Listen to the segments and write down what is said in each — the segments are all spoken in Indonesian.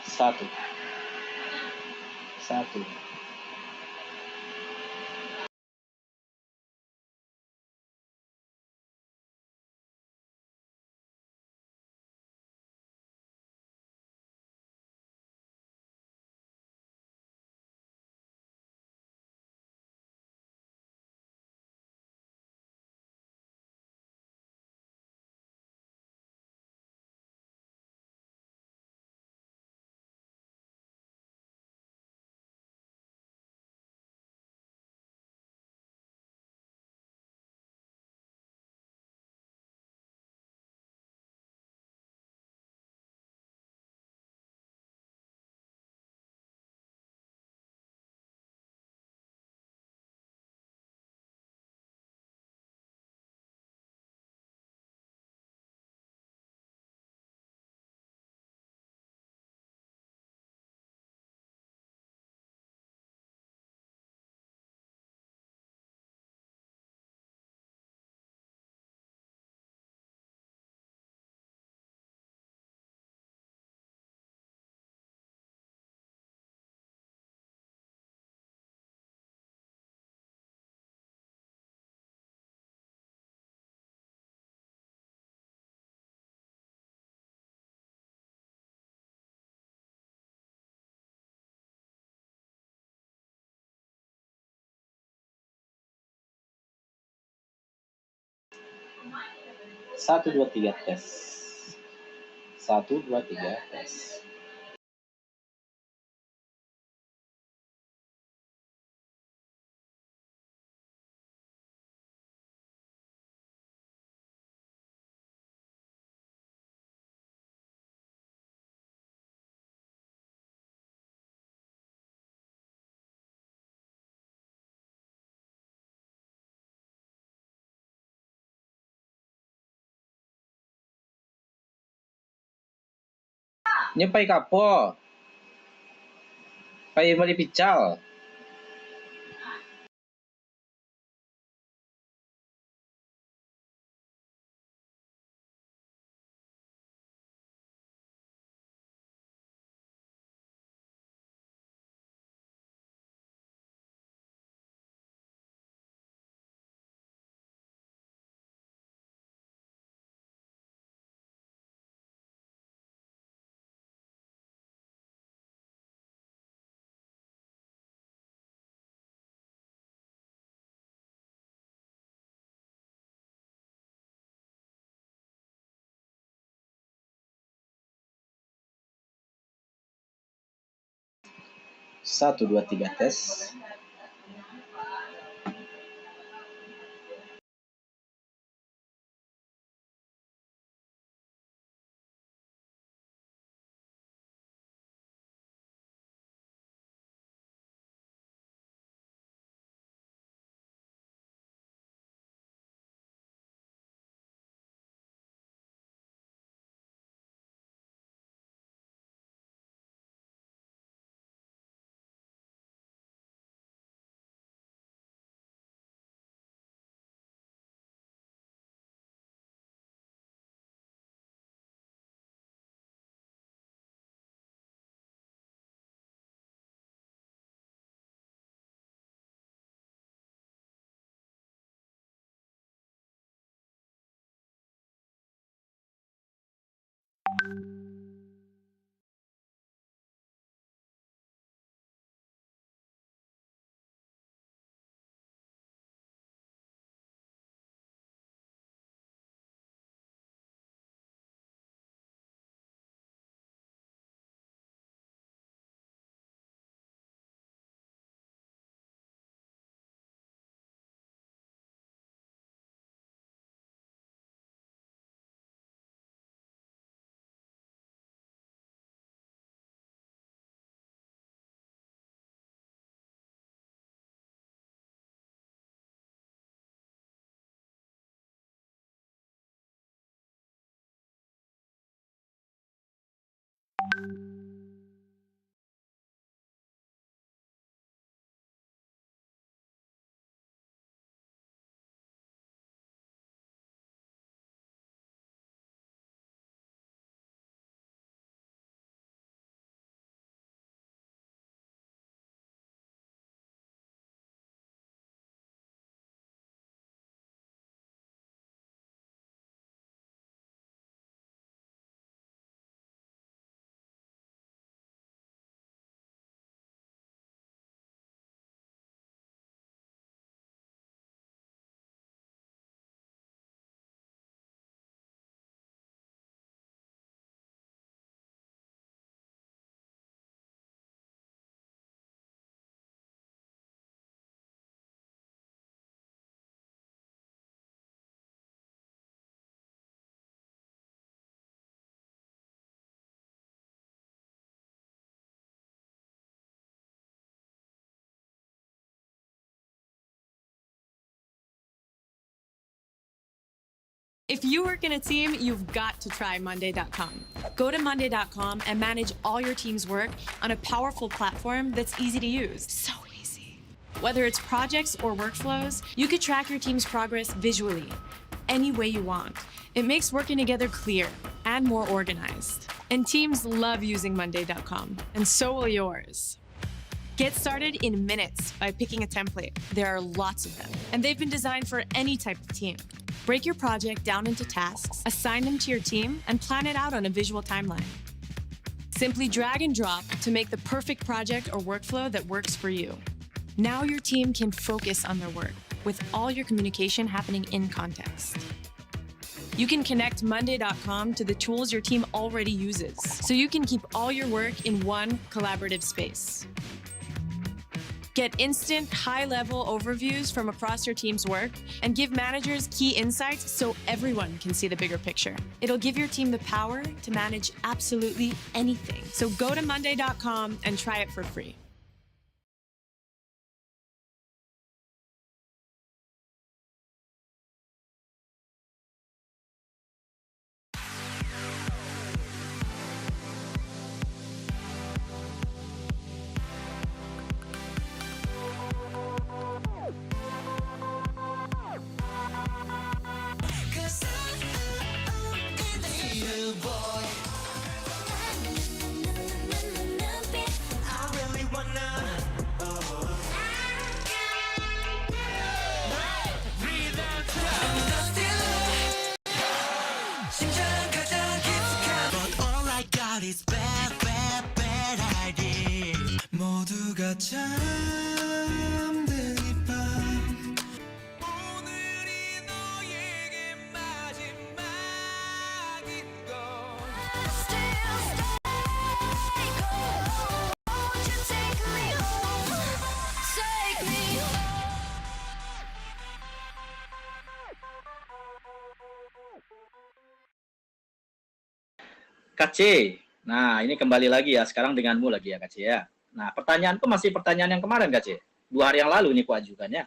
Satu, satu. Satu, dua, tiga, tes. Satu, dua, tiga, tes. Ini pai kapo? Pai malipical. Satu, dua, tiga, tes. If you work in a team, you've got to try Monday.com. Go to Monday.com and manage all your team's work on a powerful platform that's easy to use. So easy. Whether it's projects or workflows, you can track your team's progress visually, any way you want. It makes working together clear and more organized. And teams love using Monday.com, and so will yours. Get started in minutes by picking a template. There are lots of them, and they've been designed for any type of team. Break your project down into tasks, assign them to your team, and plan it out on a visual timeline. Simply drag and drop to make the perfect project or workflow that works for you. Now your team can focus on their work with all your communication happening in context. You can connect Monday.com to the tools your team already uses, so you can keep all your work in one collaborative space. Get instant, high-level overviews from across your team's work and give managers key insights so everyone can see the bigger picture. It'll give your team the power to manage absolutely anything. So go to Monday.com and try it for free. It's bad, bad, bad idea. 모두가 잠든 이 밤 오늘이 너에게 마지막인 걸 Still stay cold. Won't you take me home? Take me Kak C. Nah, ini kembali lagi ya, sekarang denganmu lagi ya, Kak C ya. Nah, pertanyaanku masih pertanyaan yang kemarin, Kak C. 2 hari yang lalu ini kuajukan ya.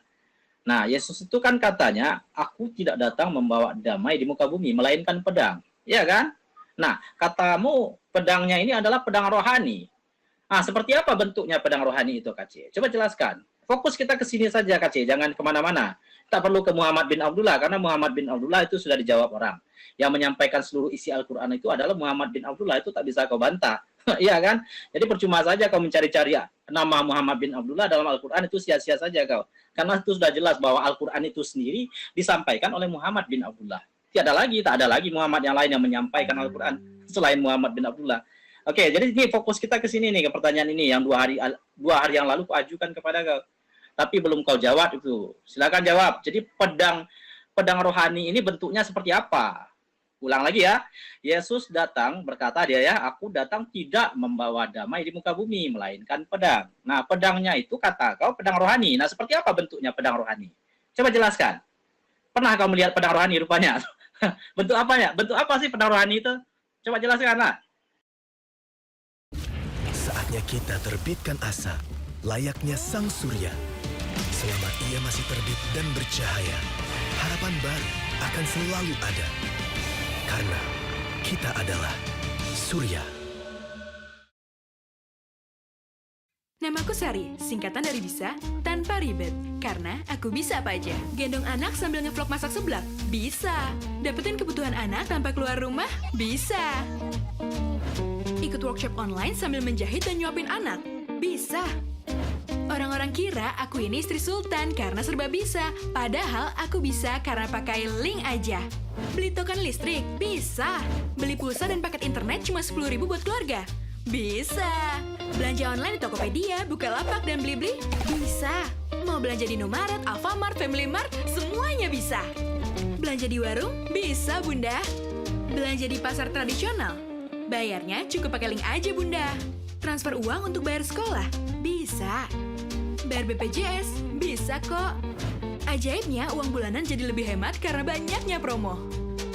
Nah, Yesus itu kan katanya, aku tidak datang membawa damai di muka bumi, melainkan pedang. Iya kan? Nah, katamu pedangnya ini adalah pedang rohani. Nah, seperti apa bentuknya pedang rohani itu, Kak C? Coba jelaskan. Fokus kita ke sini saja, Kak C. Jangan kemana-mana. Tak perlu ke Muhammad bin Abdullah, karena Muhammad bin Abdullah itu sudah dijawab orang. Yang menyampaikan seluruh isi Al-Quran itu adalah Muhammad bin Abdullah, itu tak bisa kau bantah. Iya kan? Jadi percuma saja kau mencari-cari nama Muhammad bin Abdullah dalam Al-Quran, itu sia-sia saja kau. Karena itu sudah jelas bahwa Al-Quran itu sendiri disampaikan oleh Muhammad bin Abdullah. Tak ada lagi Muhammad yang lain yang menyampaikan Al-Quran selain Muhammad bin Abdullah. Oke, jadi ini fokus kita ke sini nih, ke pertanyaan ini yang 2 hari yang lalu kuajukan kepada kau. Tapi belum kau jawab itu. Silakan jawab. Jadi pedang rohani ini bentuknya seperti apa? Ulang lagi ya. Yesus datang, berkata dia ya, aku datang tidak membawa damai di muka bumi, melainkan pedang. Nah, pedangnya itu kata kau pedang rohani. Nah, seperti apa bentuknya pedang rohani? Coba jelaskan. Pernah kau melihat pedang rohani rupanya? Bentuk apanya? Bentuk apa sih pedang rohani itu? Coba jelaskan lah. Saatnya kita terbitkan asa, layaknya sang surya. Selama ia masih terbit dan bercahaya, harapan baru akan selalu ada. Karena kita adalah Surya. Namaku Sari, singkatan dari bisa tanpa ribet. Karena aku bisa apa aja. Gendong anak sambil ngevlog masak seblak? Bisa. Dapetin kebutuhan anak tanpa keluar rumah? Bisa. Ikut workshop online sambil menjahit dan nyuapin anak? Bisa. Orang-orang kira aku ini istri sultan karena serba bisa. Padahal aku bisa karena pakai link aja. Beli token listrik? Bisa. Beli pulsa dan paket internet cuma 10.000 buat keluarga? Bisa. Belanja online di Tokopedia, Bukalapak, dan Blibli? Bisa. Mau belanja di Indomaret, Alfamart, Family Mart? Semuanya bisa. Belanja di warung? Bisa, Bunda. Belanja di pasar tradisional? Bayarnya cukup pakai link aja, Bunda. Transfer uang untuk bayar sekolah? Bisa. Bayar BPJS? Bisa kok. Ajaibnya, uang bulanan jadi lebih hemat karena banyaknya promo.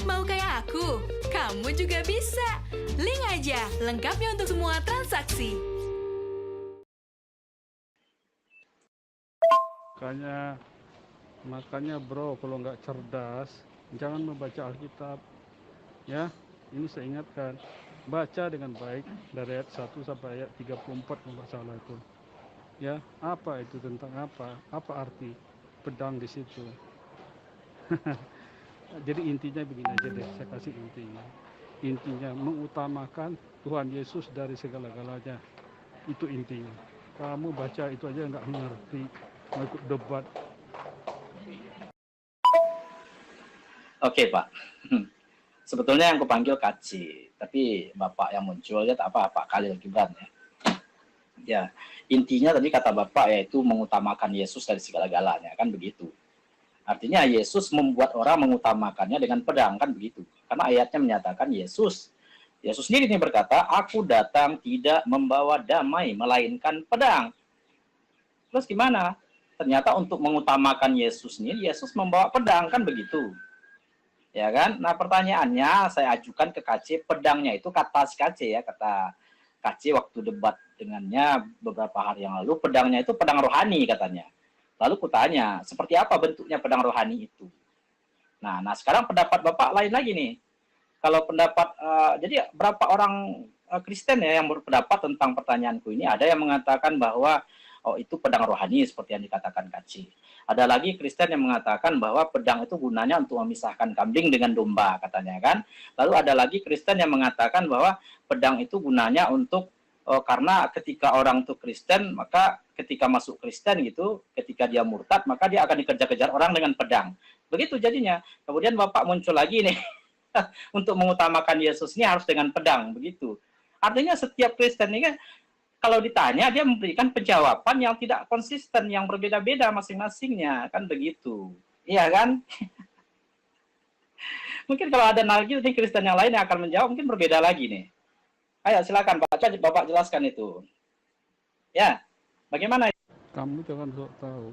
Mau kayak aku? Kamu juga bisa. Link aja, lengkapnya untuk semua transaksi. Makanya bro, kalau nggak cerdas, Jangan membaca Alkitab. Ya, ini saya ingatkan. Baca dengan baik dari ayat 1 sampai ayat 34 kalau nggak salah itu. Ya, apa itu tentang apa? Apa arti pedang di situ? Jadi intinya begini aja deh, saya kasih intinya. Intinya mengutamakan Tuhan Yesus dari segala-galanya. Itu intinya. Kamu baca itu aja nggak ngerti, mau ikut debat. Oke, Pak. Sebetulnya yang kupanggil Kaci, tapi Bapak yang muncul ya tak apa, Pak Khalil Gibran ya. Ya, intinya tadi kata Bapak yaitu mengutamakan Yesus dari segala-galanya, kan begitu. Artinya Yesus membuat orang mengutamakannya dengan pedang, kan begitu. Karena ayatnya menyatakan Yesus sendiri ini berkata, aku datang tidak membawa damai, melainkan pedang. Terus gimana? Ternyata untuk mengutamakan Yesus ini, Yesus membawa pedang, kan begitu. Ya kan? Nah pertanyaannya saya ajukan ke KC, pedangnya itu kata si KC ya, kata KC waktu debat dengannya beberapa hari yang lalu, pedangnya itu pedang rohani katanya. Lalu kutanya, seperti apa bentuknya pedang rohani itu? Nah sekarang pendapat Bapak lain lagi nih. Kalau pendapat, jadi berapa orang Kristen ya yang berpendapat tentang pertanyaanku ini, ada yang mengatakan bahwa oh itu pedang rohani seperti yang dikatakan Kaci. Ada lagi Kristen yang mengatakan bahwa pedang itu gunanya untuk memisahkan kambing dengan domba katanya kan. Lalu ada lagi Kristen yang mengatakan bahwa pedang itu gunanya untuk karena ketika orang itu Kristen, maka ketika masuk Kristen gitu, ketika dia murtad, maka dia akan dikejar-kejar orang dengan pedang. Begitu jadinya. Kemudian Bapak muncul lagi nih, untuk mengutamakan Yesus ini harus dengan pedang, begitu. Artinya setiap Kristen ini kan, kalau ditanya, dia memberikan penjawaban yang tidak konsisten, yang berbeda-beda masing-masingnya, kan begitu. Iya kan? Mungkin kalau ada lagi nih Kristen yang lain yang akan menjawab, mungkin berbeda lagi nih. Ayo silakan Bapak jelaskan itu. Ya, bagaimana? Kamu jangan sok tahu.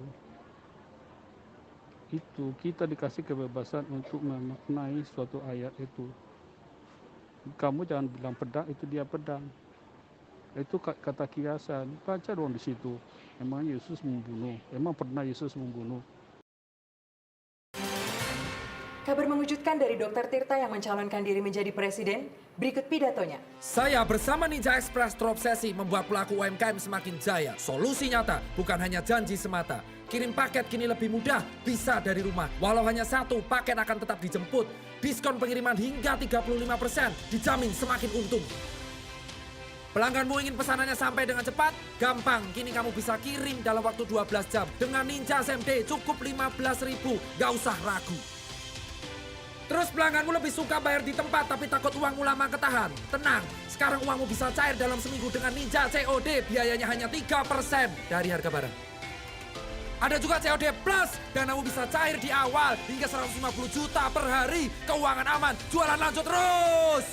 Itu kita dikasih kebebasan untuk memaknai suatu ayat itu. Kamu jangan bilang pedang, itu dia pedang. Itu kata kiasan. Baca dong di situ. Emang Yesus membunuh? Emang pernah Yesus membunuh? Kabar mengejutkan dari Dr. Tirta yang mencalonkan diri menjadi presiden. Berikut pidatonya. Saya bersama Ninja Express terobsesi membuat pelaku UMKM semakin jaya. Solusi nyata, bukan hanya janji semata. Kirim paket kini lebih mudah, bisa dari rumah. Walau hanya satu, paket akan tetap dijemput. Diskon pengiriman hingga 35%, dijamin semakin untung. Pelangganmu ingin pesanannya sampai dengan cepat? Gampang, kini kamu bisa kirim dalam waktu 12 jam. Dengan Ninja SMD cukup 15.000, gak usah ragu. Terus pelangganmu lebih suka bayar di tempat tapi takut uangmu lama ketahan? Tenang, sekarang uangmu bisa cair dalam seminggu dengan Ninja COD. Biayanya hanya 3% dari harga barang. Ada juga COD Plus, danamu bisa cair di awal hingga 150 juta per hari. Keuangan aman, jualan lanjut terus.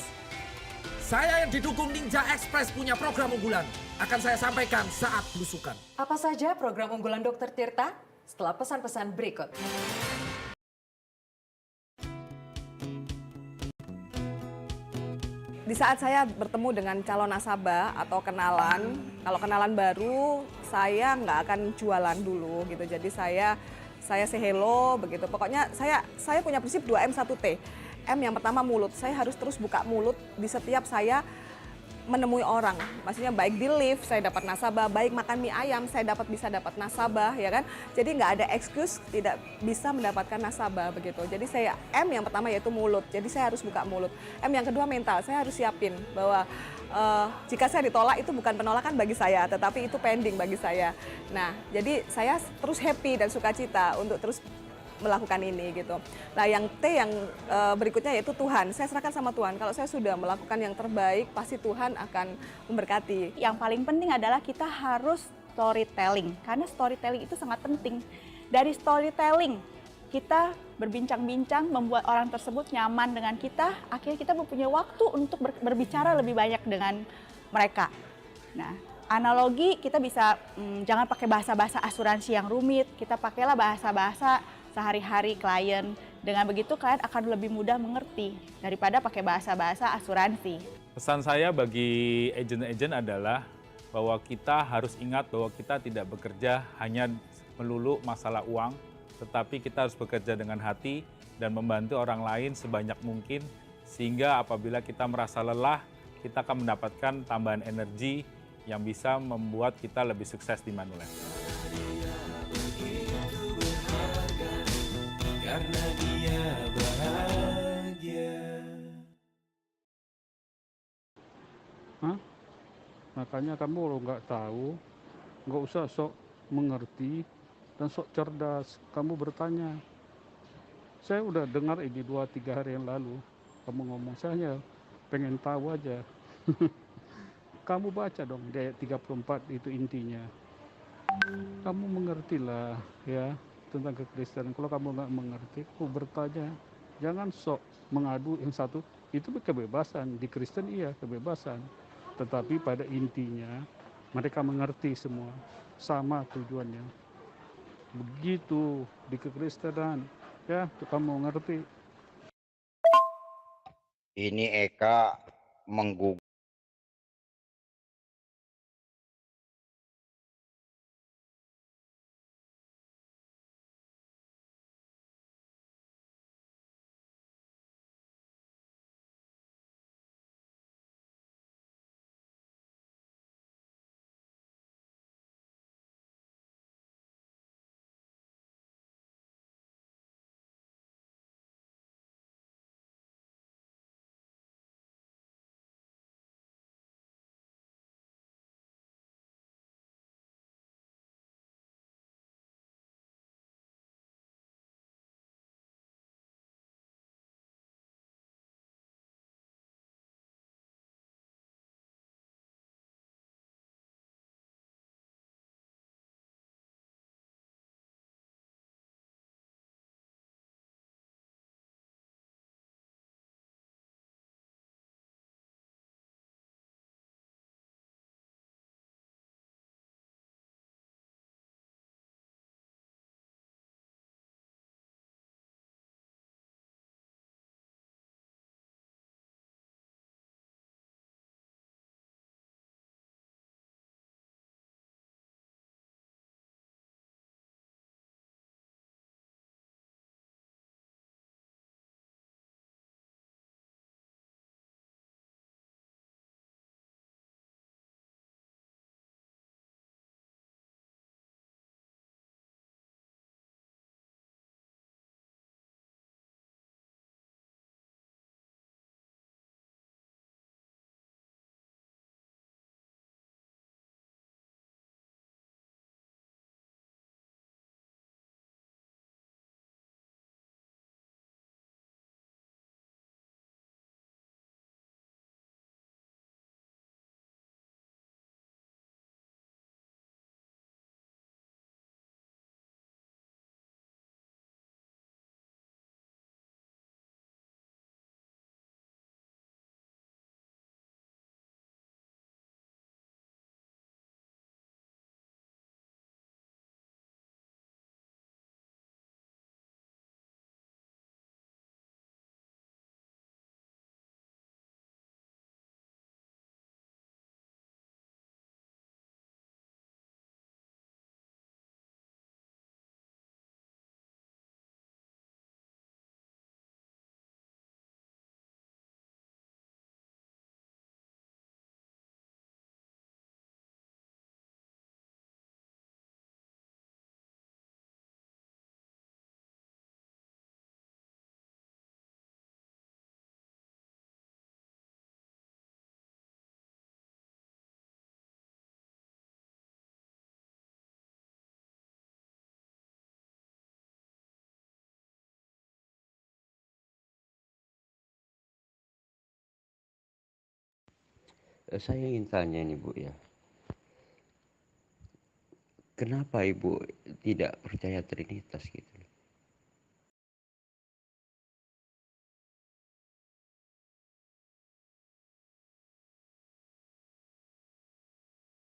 Saya yang didukung Ninja Express punya program unggulan. Akan saya sampaikan saat belusukan. Apa saja program unggulan Dr. Tirta? Setelah pesan-pesan berikut. Di saat saya bertemu dengan calon nasabah atau kenalan, kalau kenalan baru saya nggak akan jualan dulu gitu. Jadi saya say hello begitu. Pokoknya saya punya prinsip 2M 1T. M yang pertama mulut. Saya harus terus buka mulut di setiap saya menemui orang. Maksudnya baik di lift saya dapat nasabah, baik makan mie ayam saya bisa dapat nasabah, ya kan? Jadi nggak ada excuse tidak bisa mendapatkan nasabah begitu. Jadi saya M yang pertama yaitu mulut. Jadi saya harus buka mulut. M yang kedua mental. Saya harus siapin bahwa jika saya ditolak itu bukan penolakan bagi saya, tetapi itu pending bagi saya. Nah, jadi saya terus happy dan sukacita untuk terus melakukan ini gitu. Nah yang T yang berikutnya yaitu Tuhan. Saya serahkan sama Tuhan. Kalau saya sudah melakukan yang terbaik, pasti Tuhan akan memberkati. Yang paling penting adalah kita harus storytelling. Karena storytelling itu sangat penting. Dari storytelling, kita berbincang-bincang, membuat orang tersebut nyaman dengan kita. Akhirnya kita mempunyai waktu untuk berbicara lebih banyak dengan mereka. Nah, analogi kita bisa jangan pakai bahasa-bahasa asuransi yang rumit. Kita pakailah bahasa-bahasa sehari-hari klien. Dengan begitu klien akan lebih mudah mengerti daripada pakai bahasa-bahasa asuransi. Pesan saya bagi agen-agen adalah bahwa kita harus ingat bahwa kita tidak bekerja hanya melulu masalah uang, tetapi kita harus bekerja dengan hati, dan membantu orang lain sebanyak mungkin, sehingga apabila kita merasa lelah, kita akan mendapatkan tambahan energi yang bisa membuat kita lebih sukses di Manuland. Karena dia bahagia. Hah? Makanya kamu kalau nggak tahu, nggak usah sok mengerti dan sok cerdas. Kamu bertanya. Saya udah dengar ini 2-3 hari yang lalu. Kamu ngomong, saya hanya pengen tahu aja. Kamu baca dong di ayat 34 itu intinya. Kamu mengertilah ya tentang kekristenan. Kalau kamu nggak mengerti, kamu bertanya. Jangan sok mengadu yang satu. Itu kebebasan. Di Kristen iya kebebasan. Tetapi pada intinya mereka mengerti semua. Sama tujuannya. Begitu di kekristenan. Ya, kamu mengerti. Ini Eka menggugah Saya ingin tanya nih Bu ya, kenapa Ibu tidak percaya Trinitas gitu?